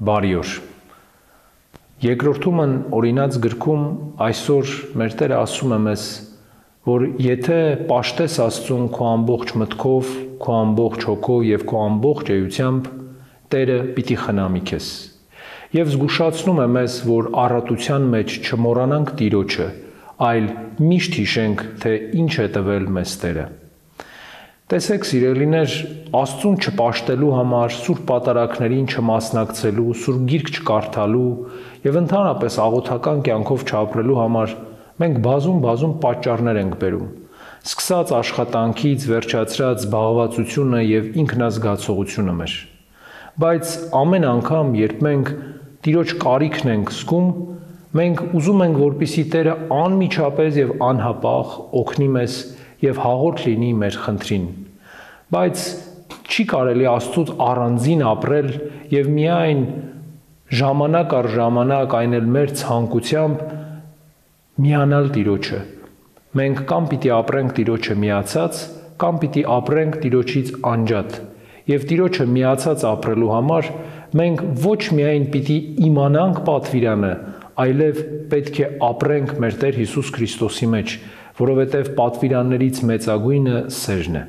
Բարի օր։ Երկրորդումն օրինաց գրքում այսօր մեր Տերը ասում է մեզ, որ եթե պաշտես Աստծուն քո ամբողջ մտքով, քո ամբողջ հոգով եւ քո ամբողջ էությամբ, Տերը պիտի խնամի քեզ։ Եվ զգուշացնում է մեզ, որ առատության մեջ չմոռանանք Տիրոջը, այլ միշտ հիշենք, թե ինչ է տվել մեզ Տերը։ Տեսեք, սիրելիներ, Աստծուն չպաշտելու համար, սուրբ պատարագներին չմասնակցելու, սուրբ գիրք չկարդալու եւ ընդհանրապես աղոթական կյանքով չապրելու համար մենք բազում պատճառներ ենք բերում։ Սկսած աշխատանքից, վերջացրած զբաղվածությունը եւ ինքնազգացողությունը մեր։ Բայց ամեն անգամ, երբ մենք Տիրոջ կարիքն ենք զգում, մենք ուզում ենք, որպեսզի Տերը անմիջապես եւ անհապաղ օգնի մեզ եւ հաղորդ լինի մեր խնդրին։ Բայց չի կարելի Աստծուց առանձին ապրել եւ միայն ժամանակ առ ժամանակ, այն էլ մեր ցանկությամբ միանալ Տիրոջը։ Մենք կամ պիտի ապրենք Տիրոջը միացած, կամ պիտի ապրենք Տիրոջից անջատ։ Եվ Տիրոջը միացած ապրելու համար մենք ոչ միայն պիտի իմանանք պատվիրանը, այլև պետք է ապրենք մեր Տեր Հիսուս Քրիստոսի մեջ, որովհետև պատվիրաններից մեծագույնը սերն է։